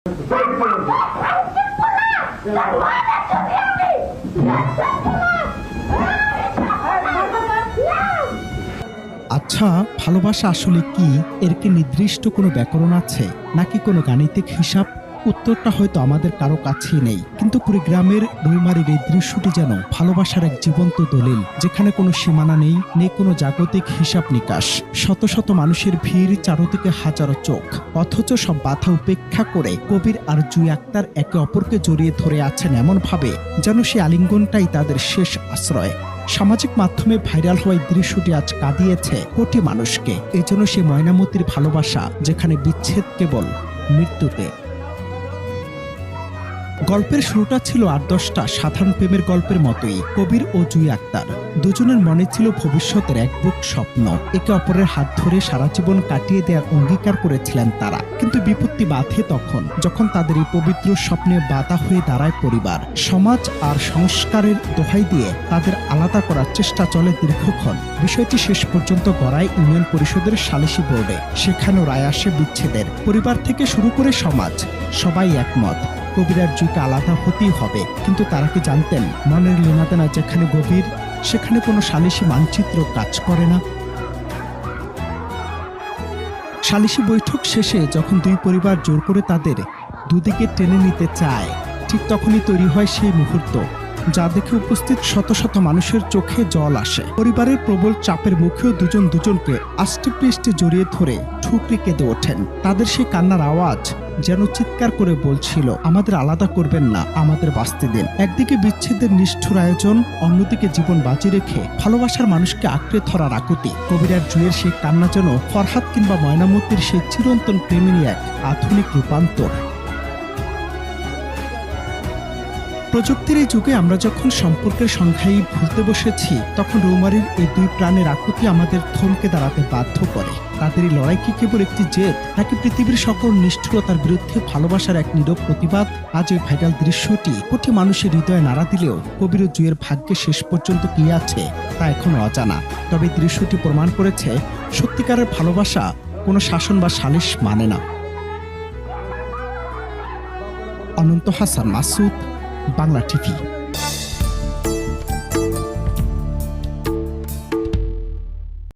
আচ্ছা, ভালোবাসা আসলে কি? এর কি নির্দিষ্ট কোনো ব্যাকরণ আছে, নাকি কোনো গাণিতিক হিসাব? উত্তরটা হয়তো আমাদের কারো কাছেই নেই, কিন্তু কুড়িগ্রামের রৌমারীর এই দৃশ্যটি যেন ভালোবাসার এক জীবন্ত দলিল, যেখানে কোনো সীমানা নেই, নেই কোনো জাগতিক হিসাব নিকাশ। শত শত মানুষের ভিড়, চারদিকে হাজারো চোখ, অথচ সব বাধা উপেক্ষা করে কবির আর জুই আক্তার একে অপরকে জড়িয়ে ধরে আছেন এমন ভাবে যেন সে আলিঙ্গনটাই তাদের শেষ আশ্রয়। সামাজিক মাধ্যমে ভাইরাল হওয়া এই দৃশ্যটি আজ কাঁদিয়েছে কোটি মানুষকে। এজন্য সে ময়নামতির ভালোবাসা, যেখানে বিচ্ছেদ কেবল মৃত্যুতে। গল্পের শুরুটা ছিল ৮-১০টা সাধারণ প্রেমের গল্পের মতোই। কবির ও জুই আক্তার দুজনের মনে ছিল ভবিষ্যতের এক বুক স্বপ্ন। একে অপরের হাত ধরে সারা জীবন কাটিয়ে দেওয়ার অঙ্গীকার করেছিলেন তারা। কিন্তু বিপত্তি বাধে তখন, যখন তাদের এই পবিত্র স্বপ্নে বাধা হয়ে দাঁড়ায় পরিবার, সমাজ আর সংস্কারের দোহাই দিয়ে তাদের আলাদা করার চেষ্টা চলে দীর্ঘক্ষণ। বিষয়টি শেষ পর্যন্ত গড়ায় ইউনিয়ন পরিষদের সালিশি বোর্ডে। সেখানেও রায় আসে বিচ্ছেদের। পরিবার থেকে শুরু করে সমাজ, সবাই একমত কবির আর জুইকে আলাদা হতেই হবে। কিন্তু তারা কি জানতেন, মনের লেনাদেনা যেখানে গভীর, সেখানে কোনো সালিশি মানচিত্র কাজ করে না। সালিশি বৈঠক শেষে যখন দুই পরিবার জোর করে তাদের দুদিকে টেনে নিতে চায়, ঠিক তখনই তৈরি হয় সেই মুহূর্ত, যা দেখে উপস্থিত শত শত মানুষের চোখে জল আসে। পরিবারের প্রবল চাপের মুখেও দুজন দুজনকে আষ্টে পৃষ্ঠে জড়িয়ে ধরে ঠুকরে কেঁদে ওঠেন। তাদের সেই কান্নার আওয়াজ যেন চিৎকার করে বলছিল, আমাদের আলাদা করবেন না, আমাদের বাঁচতে দিন। একদিকে বিচ্ছেদের নিষ্ঠুর আয়োজন, অন্যদিকে জীবন বাজি রেখে ভালোবাসার মানুষকে আঁকড়ে ধরার আকুতি। কবির আর জুয়ের সেই কান্না যেন ফরহাদ কিংবা ময়নামতির সেই চিরন্তন প্রেমেরই এক আধুনিক রূপান্তর। প্রযুক্তির এই যুগে আমরা যখন সম্পর্কের সংখ্যাই ভুলতে বসেছি, তখন রৌমারীর এই দুই প্রাণের আকুতি আমাদের থমকে দাঁড়াতে বাধ্য করে। তাদের এই লড়াই কি কেবল একটি জেদ, নাকি পৃথিবীর সকল নিষ্ঠুরতার বিরুদ্ধে ভালোবাসার এক নীরব প্রতিবাদ? আজ এই ভাইরাল দৃশ্যটি কোটি মানুষের হৃদয়ে নাড়া দিলেও কবির ও জুয়ের ভাগ্যে শেষ পর্যন্ত কি আছে তা এখনো অজানা। তবে দৃশ্যটি প্রমাণ করেছে, সত্যিকারের ভালোবাসা কোনো শাসন বা সালিশ মানে না। অনন্ত হাসান মাসুদ, বাংলা টিভি।